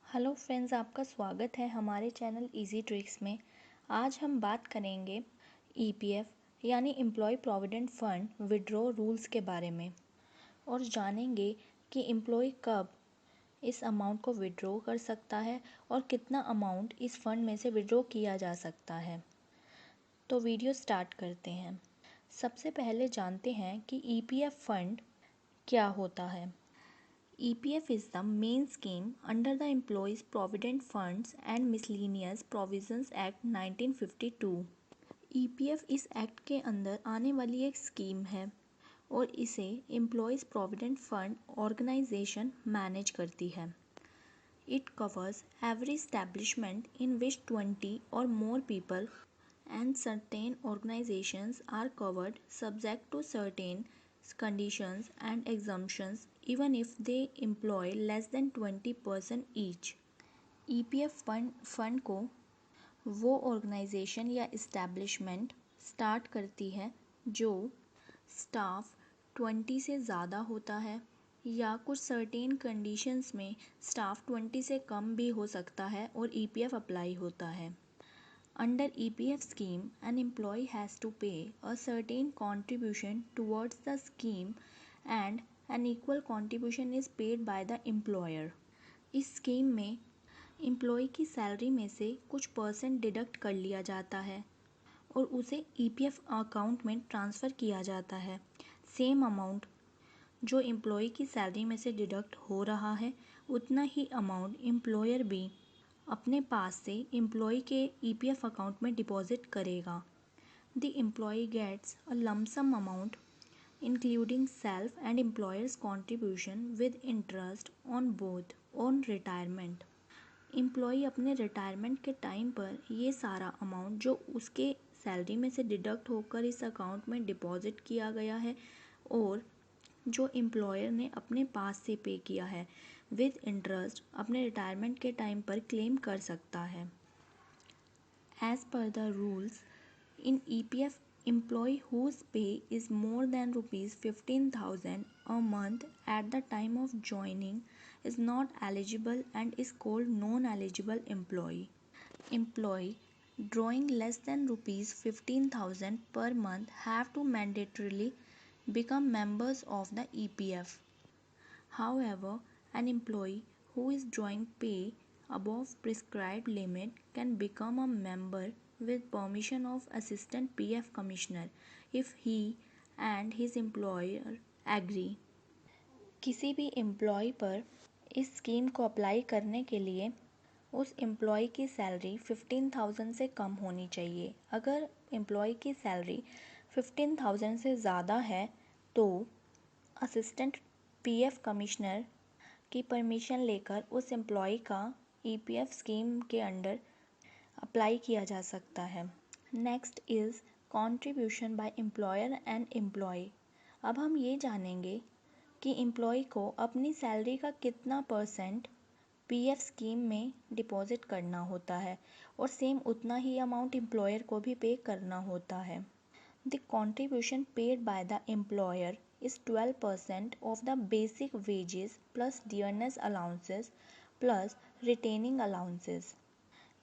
Hello friends, आपका स्वागत है हमारे चैनल इजी ट्रिक्स में। आज हम बात करेंगे ईपीएफ यानी employee provident fund withdraw rules के बारे में और जानेंगे कि एम्प्लॉय कब इस अमाउंट को विड्रॉ कर सकता है और कितना अमाउंट इस फंड में से विड्रॉ किया जा सकता है। तो वीडियो स्टार्ट करते हैं। सबसे पहले जानते हैं कि ईपीएफ फंड क्या होता है। EPF is the main scheme under the Employees Provident Funds and Miscellaneous Provisions Act 1952। EPF इस एक्ट के अंदर आने वाली एक स्कीम है और इसे employees provident fund organisation manage करती है। It covers every establishment in which 20 or more people and certain organizations are covered subject to certain conditions and exemptions even if they employ less than 20% each। EPF fund को वो organisation या establishment start करती है जो staff 20 से ज़्यादा होता है या कुछ सर्टेन कंडीशंस में स्टाफ 20 से कम भी हो सकता है और EPF अप्लाई होता है। Under EPF scheme, an employee has to pay a certain contribution towards the scheme and an equal contribution is paid by the employer। इस स्कीम में एम्प्लॉय की सैलरी में से कुछ परसेंट डिडक्ट कर लिया जाता है और उसे EPF अकाउंट में ट्रांसफ़र किया जाता है। सेम अमाउंट जो एम्प्लॉय की सैलरी में से डिडक्ट हो रहा है उतना ही अमाउंट एम्प्लॉयर भी अपने पास से एम्प्लॉय के EPF अकाउंट में डिपॉजिट करेगा। The employ gets a lump sum amount including self and employers contribution with interest on both on retirement. Employ अपने रिटायरमेंट के टाइम पर ये सारा अमाउंट जो उसके सैलरी में से डिडक्ट होकर इस अकाउंट में डिपॉजिट किया गया है और जो एम्प्लॉयर ने अपने पास से पे किया है विद इंटरेस्ट अपने रिटायरमेंट के टाइम पर क्लेम कर सकता है। As per the rules in EPF, employee whose pay is more than ₹15,000 a month at the time of joining is not eligible and is called non-eligible employee। Employee drawing less than ₹15,000 per month have to mandatorily become members of the EPF। However, an employee who is drawing pay above prescribed limit can become a member with permission of Assistant PF Commissioner if he and his employer agree। किसी भी employ पर इस scheme को apply करने के लिए उस employ की सैलरी 15,000 से कम होनी चाहिए। अगर एम्प्लॉय की सैलरी 15,000 से ज़्यादा है तो असिस्टेंट PF कमिश्नर की परमिशन लेकर उस एम्प्लॉय का EPF स्कीम के अंडर अप्लाई किया जा सकता है। Next is contribution by employer and employee. अब हम ये जानेंगे कि एम्प्लॉय को अपनी सैलरी का कितना परसेंट PF स्कीम में डिपॉजिट करना होता है और सेम उतना ही अमाउंट एम्प्लॉयर को भी पे करना होता है। The contribution paid by the employer is 12% of the basic wages plus dearness allowances plus retaining allowances।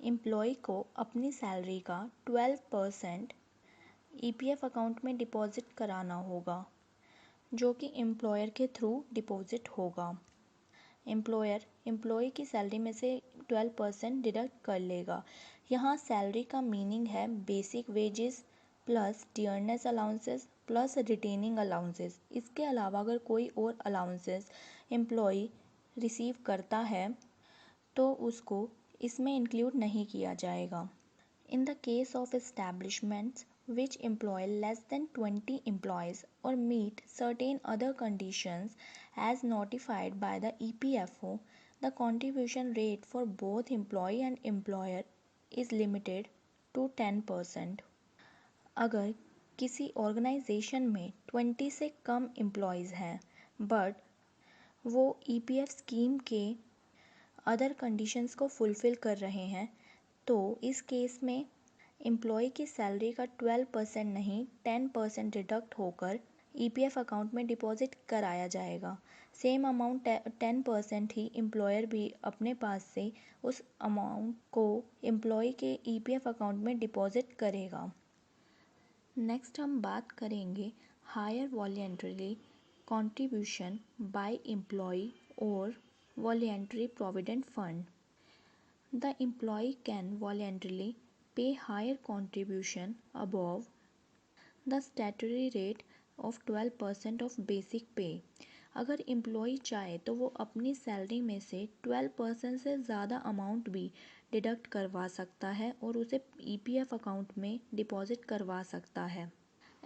Employee को अपनी सैलरी का 12% EPF अकाउंट में डिपॉजिट कराना होगा जो कि एम्प्लॉयर के थ्रू डिपॉजिट होगा। एम्प्लॉयर एम्प्लॉय की सैलरी में से 12% डिडक्ट कर लेगा। यहाँ सैलरी का मीनिंग है basic wages plus dearness allowances plus retaining allowances. इसके अलावा अगर कोई और अलाउंसेस एम्प्लॉय रिसीव करता है तो उसको इसमें इंक्लूड नहीं किया जाएगा। इन the case of establishments which employ less than 20 employees or meet certain other conditions as notified by the EPFO, the contribution rate for both employee and employer is limited to 10%। अगर किसी organisation में 20 से कम employees हैं but वो EPF scheme के other conditions को fulfil कर रहे हैं तो इस केस में एम्प्लॉय की सैलरी का 12% नहीं 10% डिडक्ट होकर EPF अकाउंट में डिपॉजिट कराया जाएगा। सेम अमाउंट 10% ही एम्प्लॉयर भी अपने पास से उस अमाउंट को एम्प्लॉय के EPF अकाउंट में डिपॉजिट करेगा। नेक्स्ट हम बात करेंगे higher voluntary contribution by employee और voluntary provident fund. The employee can voluntarily pay higher contribution above the statutory rate of 12% of basic pay। अगर एम्प्लॉई चाहे तो वो अपनी सैलरी में से 12% से ज़्यादा अमाउंट भी डिडक्ट करवा सकता है और उसे EPF अकाउंट में डिपॉजिट करवा सकता है।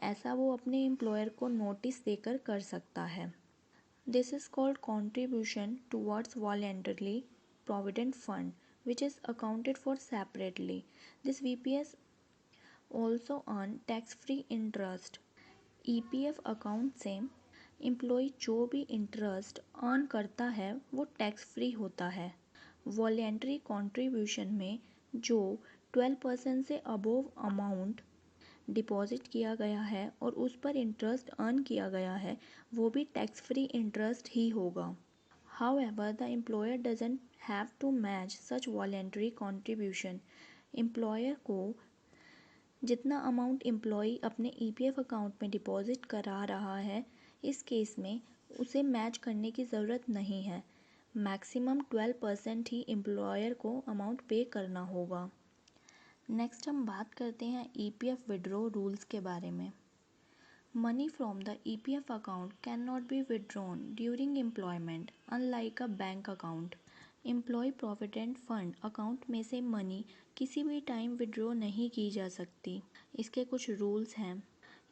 ऐसा वो अपने एम्प्लॉयर को नोटिस देकर कर सकता है। This is called contribution towards voluntary provident fund, which is accounted for separately. This VPS also earn tax-free interest। EPF account से एम्प्लॉय जो भी इंटरेस्ट अर्न करता है वो टैक्स फ्री होता है। वॉलेंट्री कंट्रीब्यूशन में जो 12% से अबोव अमाउंट डिपॉजिट किया गया है और उस पर इंटरेस्ट अर्न किया गया है वो भी टैक्स फ्री इंटरेस्ट ही होगा। However, the employer doesn't have to match such voluntary contribution। Employer को जितना अमाउंट एम्प्लॉई अपने EPF अकाउंट में डिपॉजिट करा रहा है इस केस में उसे मैच करने की ज़रूरत नहीं है। मैक्सिमम 12% ही एम्प्लॉयर को अमाउंट पे करना होगा। नेक्स्ट हम बात करते हैं EPF विड्रॉ रूल्स के बारे में। Money from the EPF account cannot be withdrawn during employment, unlike a bank account। Employee provident fund account में से मनी किसी भी टाइम विड्रॉ नहीं की जा सकती। इसके कुछ रूल्स हैं।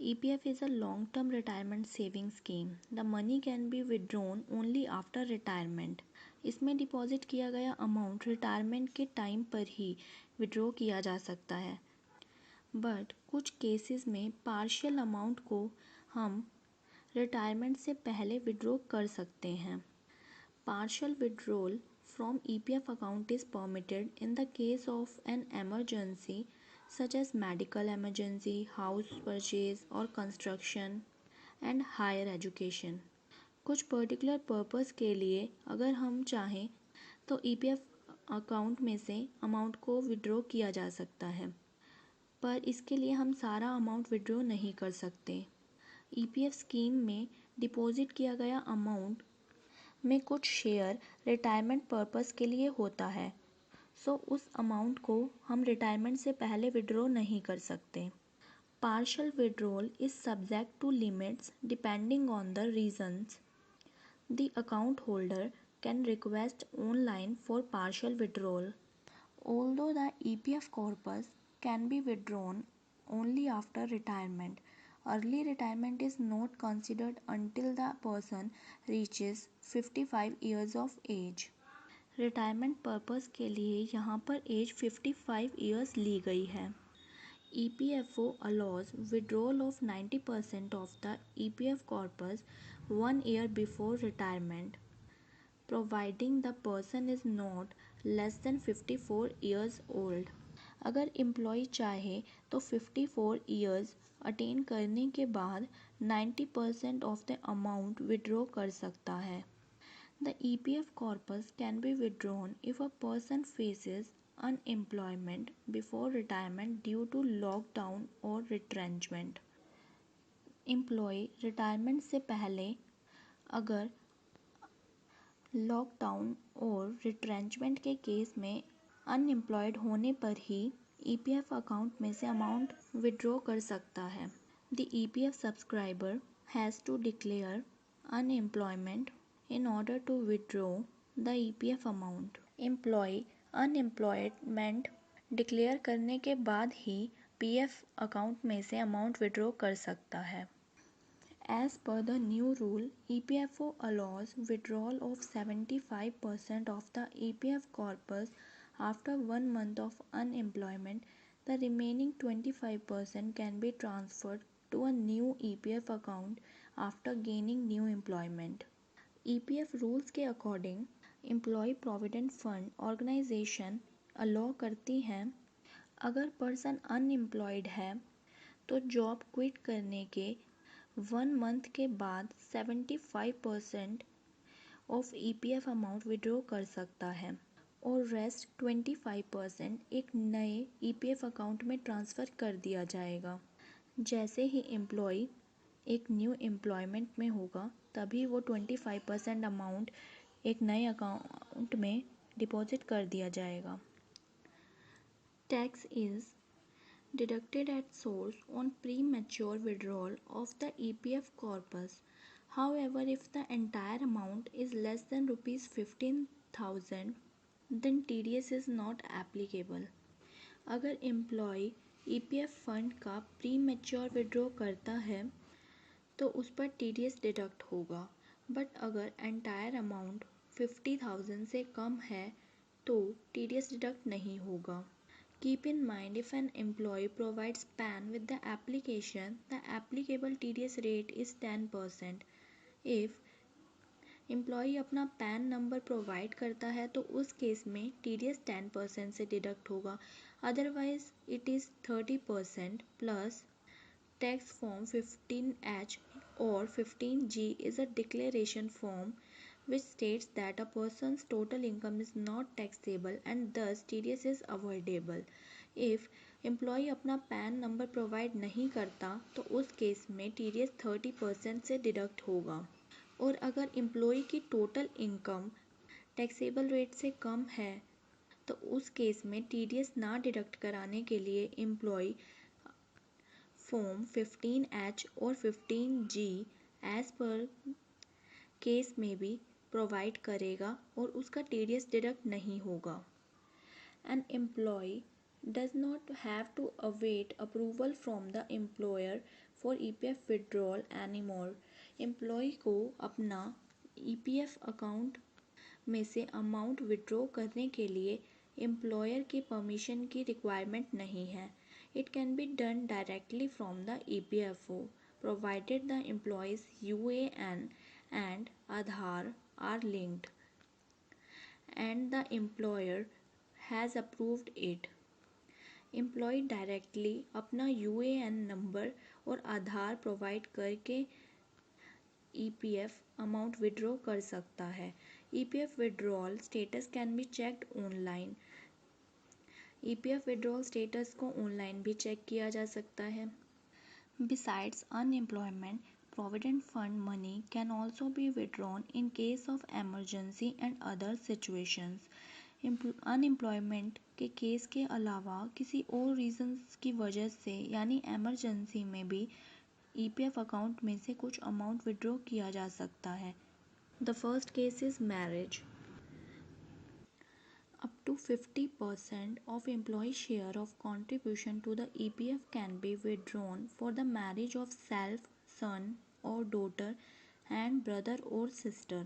EPF is a long-term retirement saving scheme। The money can be withdrawn only after retirement। इसमें डिपॉजिट किया गया अमाउंट रिटायरमेंट के टाइम पर ही विड्रॉ किया जा सकता है। बट कुछ केसेस में पार्शियल अमाउंट को हम रिटायरमेंट से पहले विड्रॉ कर सकते हैं। Partial withdrawal from EPF account is permitted in the case of an emergency such as medical emergency, house purchase और कंस्ट्रक्शन एंड हायर एजुकेशन। कुछ पर्टिकुलर पर्पस के लिए अगर हम चाहें तो EPF अकाउंट में से अमाउंट को विड्रॉ किया जा सकता है, पर इसके लिए हम सारा अमाउंट विड्रॉ नहीं कर सकते। EPF स्कीम में डिपॉजिट किया गया अमाउंट में कुछ शेयर रिटायरमेंट पर्पस के लिए होता है, सो उस अमाउंट को हम रिटायरमेंट से पहले विड्रॉ नहीं कर सकते। Partial withdrawal is subject to limits depending on the reasons. The account holder can request online for partial withdrawal. Although the EPF corpus can be withdrawn only after retirement, early retirement is not considered until the person reaches 55 years of age। Retirement purpose के लिए यहाँ पर as 55 years ली गई है। EPFO allows withdrawal of 90% of the EPF corpus 1 year before retirement, providing the person is not less than 54 years old। अगर employ चाहे तो 54 years attain करने के बाद 90% ऑफ द अमाउंट विड्रॉ कर सकता है। The EPF corpus can be withdrawn if a person faces unemployment before retirement due to lockdown or retrenchment। Employee retirement से पहले अगर लॉकडाउन और रिट्रेंचमेंट के केस में अनएम्प्लॉयड होने पर ही EPF अकाउंट में से अमाउंट विड्रॉ कर सकता है। The EPF subscriber has to declare unemployment in order to withdraw the EPF amount. Employee unemployment declare करने के बाद ही PF अकाउंट में से अमाउंट विड्रॉ कर सकता है। As per the new rule, EPFO allows withdrawal of 75% of the EPF corpus after 1 month of unemployment। The remaining 25% can be transferred to a new EPF account after gaining new employment। EPF rules के according Employee Provident Fund Organization allow करती हैं अगर person unemployed है तो job quit करने के 1 month के बाद 75% ऑफ ईपीएफ अमाउंट विड्रॉ कर सकता है और रेस्ट 25% एक नए ईपीएफ अकाउंट में ट्रांसफ़र कर दिया जाएगा। जैसे ही एम्प्लॉय एक न्यू एम्प्लॉयमेंट में होगा तभी वो 25% अमाउंट एक नए अकाउंट में डिपॉजिट कर दिया जाएगा। Tax is deducted at source on premature withdrawal of the EPF corpus. However, if the entire amount is less than rupees 15,000, then TDS is not applicable. अगर एम्प्लॉय ईपीएफ फंड का pre mature withdraw करता है तो उस पर TDS deduct होगा, but अगर entire amount 50,000 से कम है तो TDS डिडक्ट नहीं होगा। Keep in mind, if an employee provides PAN with the application, the applicable TDS rate is 10%. If employee अपना PAN नंबर प्रोवाइड करता है तो उस केस में TDS 10% से डिडक्ट होगा, otherwise it is 30% plus tax form 15H or 15G is a declaration form which states that a person's total income is not taxable and thus TDS is avoidable. If employee अपना pan number provide नहीं करता तो उस case में TDS 30% से deduct होगा और अगर एम्प्लॉय की टोटल इनकम टैक्सेबल रेट से कम है तो उस केस में TDS ना डिडक्ट कराने के लिए एम्प्लॉय फॉर्म 15H और 15G एज पर केस में भी प्रोवाइड करेगा और उसका TDS डिडक्ट नहीं होगा। An employee does not have to await approval from the employer for EPF withdrawal anymore. Employee को अपना EPF अकाउंट में से अमाउंट विड्रॉ करने के लिए एम्प्लॉयर की परमिशन की रिक्वायरमेंट नहीं है। It can be done directly from the EPFO, provided the employee's UAN and Aadhaar are linked and the employer has approved it. Employee directly अपना UAN नंबर और Aadhaar provide करके EPF अमाउंट विड्रॉ कर सकता है। EPF withdrawal status can be checked online. EPF withdrawal status को online भी check किया जा सकता है। Besides unemployment, provident fund money can also be withdrawn in case of emergency and other situations. Unemployment के केस के अलावा किसी और रीजंस की वजह से यानी एमरजेंसी में भी EPF अकाउंट में से कुछ अमाउंट विड्रॉ किया जा सकता है। The first case is marriage. Up to 50% of employee share of contribution to the EPF can be withdrawn for the marriage of self, son or daughter and brother or sister.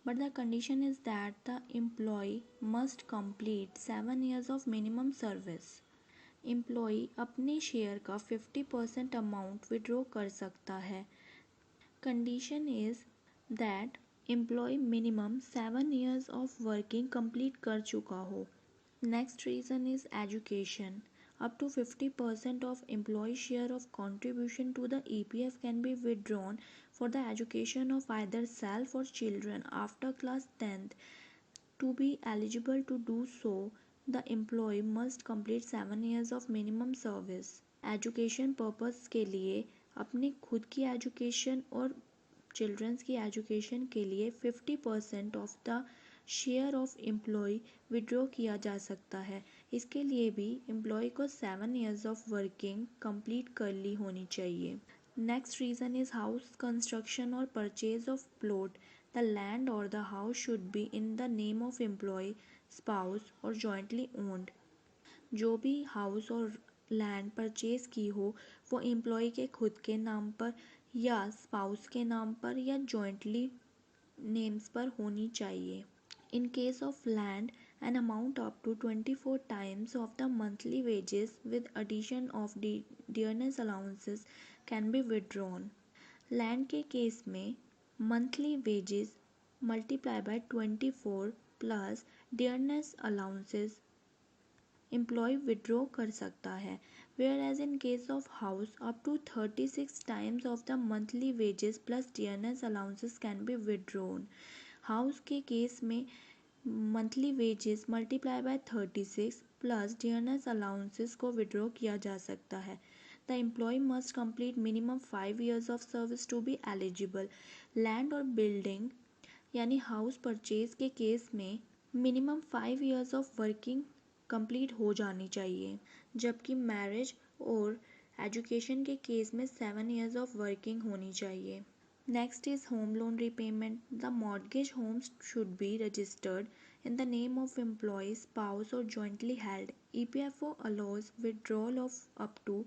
But the condition is that the employee must complete 7 years of minimum service. Employee अपने share का 50% amount withdraw कर सकता है। Condition is that employee minimum 7 years of working complete कर चुका हो। Next reason is education. Up to 50% of employee share of contribution to the EPF can be withdrawn for the education of either self or children after class 10th. To be eligible to do so, the employee must complete 7 years of minimum service. Education purpose के लिए अपनी खुद की education और children's की education के लिए 50% of the share of employee withdraw किया जा सकता है। इसके लिए भी एम्प्लॉय को 7 years ऑफ वर्किंग कंप्लीट कर ली होनी चाहिए। Next reason is house construction और purchase of plot. The land और the house should be in the name of employee, spouse और जॉइंटली ओन्ड। जो भी हाउस और लैंड परचेज की हो वो एम्प्लॉय के खुद के नाम पर या स्पाउस के नाम पर या जॉइंटली नेम्स पर होनी चाहिए। In case of land, an amount up to 24 times of the monthly wages with addition of dearness allowances can be withdrawn. Land के केस में monthly wages multiply by 24 plus dearness allowances employee withdraw कर सकता है। whereas in case of house, up to 36 times of the monthly wages plus dearness allowances can be withdrawn. House के case में monthly wages multiply by 36 plus dearness allowances को withdraw किया जा सकता है. The employee must complete minimum 5 years of service to be eligible. Land और building यानी house purchase के केस में minimum 5 years of working complete हो जानी चाहिए, जबकि मैरिज और एजुकेशन के केस में 7 years ऑफ वर्किंग होनी चाहिए. Next is home loan repayment. The mortgage homes should be registered in the name of employee, spouse, or jointly held. EPFO allows withdrawal of up to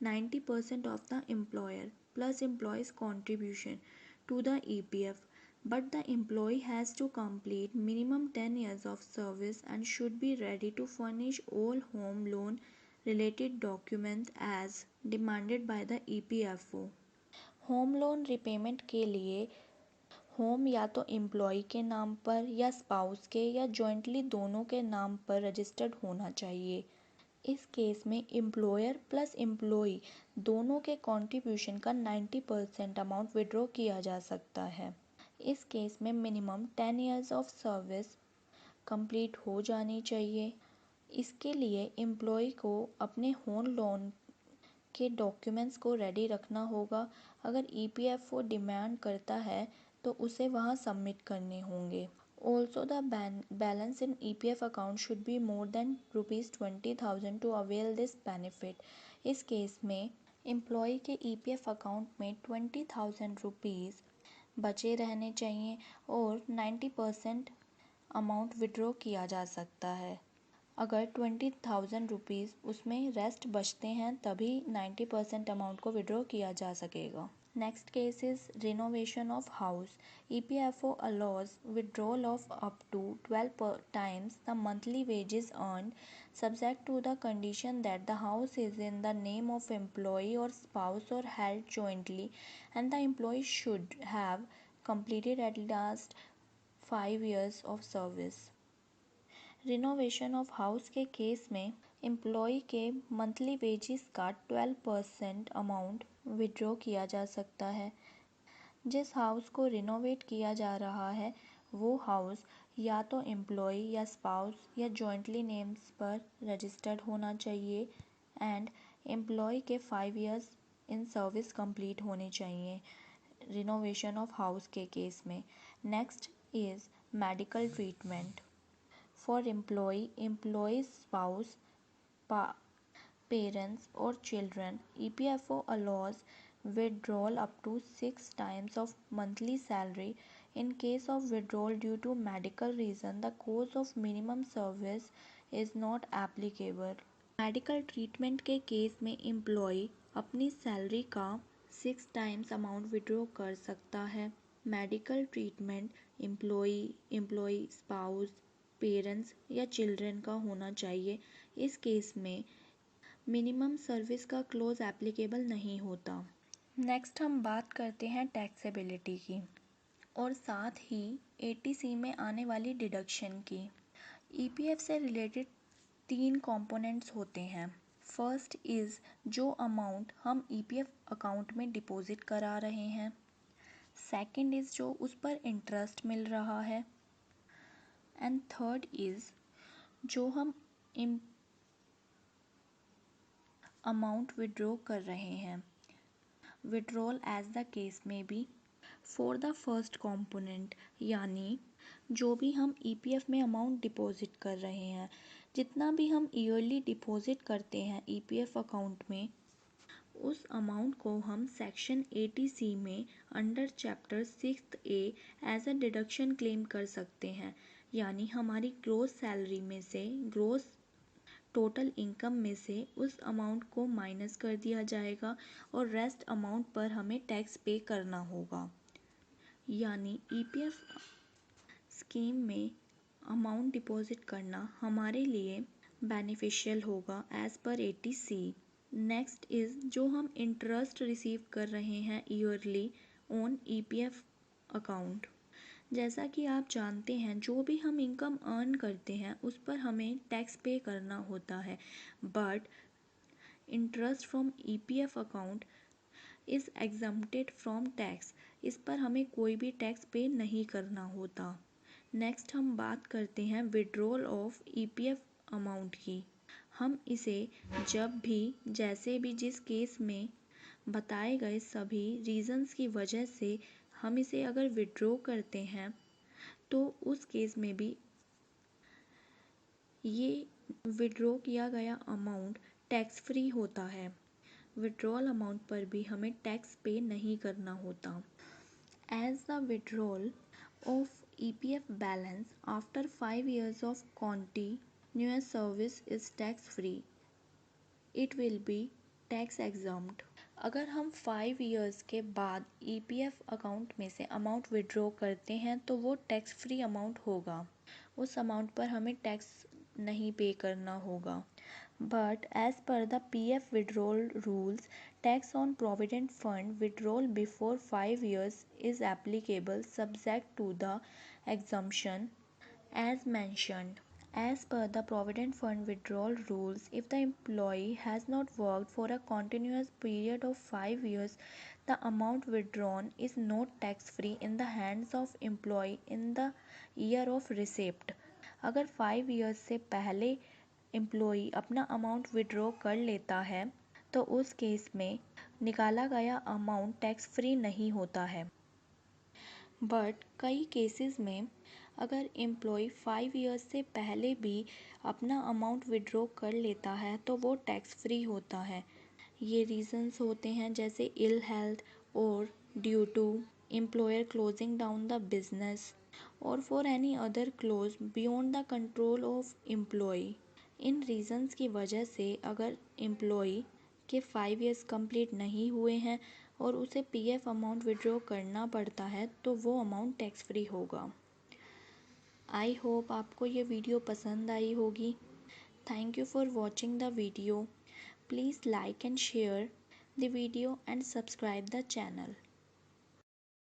90% of the employer plus employee's contribution to the EPF, but the employee has to complete minimum 10 years of service and should be ready to furnish all home loan related documents as demanded by the EPFO. Home loan repayment के लिए home या तो employ के नाम पर या spouse के या जॉइंटली दोनों के नाम पर रजिस्टर्ड होना चाहिए. इस केस में एम्प्लॉयर प्लस एम्प्लॉय दोनों के कंट्रीब्यूशन का 90% अमाउंट विड्रॉ किया जा सकता है. इस केस में minimum 10 years of service complete हो जानी चाहिए. इसके लिए एम्प्लॉय को अपने होम लोन के डॉक्यूमेंट्स को रेडी रखना होगा. अगर EPFO डिमांड करता है तो उसे वहाँ सबमिट करने होंगे. Also the balance in EPF account should be more than ₹20,000 to avail this benefit. इस केस में एम्प्लॉय के EPF अकाउंट में ₹20,000 बचे रहने चाहिए और 90% अमाउंट विड्रॉ किया जा सकता है. अगर ₹20,000 उसमें रेस्ट बचते हैं तभी 90% अमाउंट को विड्रॉ किया जा सकेगा. Next case is renovation of house. EPFO allows withdrawal of up to 12 times the monthly wages earned, subject to the condition that the house is in the name of employee or spouse or held jointly, and the employee should have completed at least 5 years of service. Renovation of house के case में employee के monthly wages का 12% amount withdraw किया जा सकता है. जिस house को रिनोवेट किया जा रहा है वो हाउस या तो एम्प्लॉय या स्पाउस या जॉइंटली नेम्स पर रजिस्टर्ड होना चाहिए एंड एम्प्लॉय के 5 years इन सर्विस कंप्लीट होने चाहिए रिनोवेशन ऑफ हाउस के केस में. Next is medical treatment. For employees, spouse, parents or children, EPFO allows withdrawal up to 6 times of monthly salary. In case of withdrawal due to medical reason, the cause of minimum service is not applicable. Medical treatment के case में employee अपनी salary का 6 times amount withdraw कर सकता है. Medical treatment employee, spouse, parents या children का होना चाहिए. इस केस में मिनिमम सर्विस का क्लोज एप्लीकेबल नहीं होता. नेक्स्ट हम बात करते हैं टैक्सेबिलिटी की और साथ ही ATC में आने वाली डिडक्शन की. EPF से रिलेटेड 3 कंपोनेंट्स होते हैं. फर्स्ट इज़ जो अमाउंट हम EPF अकाउंट में डिपॉजिट करा रहे हैं. सेकंड इज़ जो उस पर इंटरेस्ट मिल रहा है. एंड थर्ड इज़ जो हम अमाउंट विड्रॉ कर रहे हैं. विड्रॉल एज द केस में B. For the first component यानी जो भी हम EPF में अमाउंट डिपॉजिट कर रहे हैं, जितना भी हम ईयरली डिपॉजिट करते हैं EPF अकाउंट में, उस अमाउंट को हम सेक्शन 80C में under chapter 6A as a deduction claim कर सकते हैं. यानी हमारी ग्रोस सैलरी में से, ग्रोस टोटल इनकम में से उस अमाउंट को माइनस कर दिया जाएगा और रेस्ट अमाउंट पर हमें टैक्स पे करना होगा. यानी EPF स्कीम में अमाउंट डिपॉजिट करना हमारे लिए बेनिफिशियल होगा as per 80C. Next is जो हम इंटरेस्ट रिसीव कर रहे हैं ईयरली ऑन EPF अकाउंट. जैसा कि आप जानते हैं जो भी हम इनकम अर्न करते हैं उस पर हमें टैक्स पे करना होता है. But interest from EPF account is exempted from tax. इस पर हमें कोई भी टैक्स पे नहीं करना होता। नेक्स्ट हम बात करते हैं विड्रॉल ऑफ ईपीएफ अमाउंट की। हम इसे जब भी, जैसे भी, जिस केस में बताए गए सभी रीजंस की वजह से हम इसे अगर विड्रॉ करते हैं तो उस केस में भी ये विड्रॉ किया गया अमाउंट टैक्स फ्री होता है। विड्रॉल अमाउंट पर भी हमें टैक्स पे नहीं करना होता। As the withdrawal of EPF balance after 5 years of continuous service is tax free, it will be tax exempt. अगर हम 5 years के बाद ईपीएफ अकाउंट में से अमाउंट विड्रॉ करते हैं तो वो टैक्स फ्री अमाउंट होगा। उस अमाउंट पर हमें टैक्स नहीं पे करना होगा। But as per the PF withdrawal rules, tax on provident fund withdrawal before 5 years is applicable subject to the exemption as mentioned. As per the Provident Fund withdrawal rules, if the employee has not worked for a continuous period of 5 years, the amount withdrawn is not tax-free in the hands of employee in the year of receipt. अगर 5 years से पहले employee अपना amount withdraw कर लेता है तो उस case में निकाला गया अमाउंट टैक्स फ्री नहीं होता है। बट कई केसेस में अगर एम्प्लॉय 5 years से पहले भी अपना अमाउंट विड्रॉ कर लेता है तो वो टैक्स फ्री होता है। ये रीजंस होते हैं जैसे इल हेल्थ और due to employer closing down the business और for any other close beyond the control of employee. इन रीजंस की वजह से अगर एम्प्लॉय के 5 years कंप्लीट नहीं हुए हैं और उसे पीएफ अमाउंट विड्रॉ करना पड़ता है तो वो अमाउंट टैक्स फ्री होगा। आई होप आपको ये वीडियो पसंद आई होगी। Thank you for watching the video. Please like and share the video and subscribe the channel.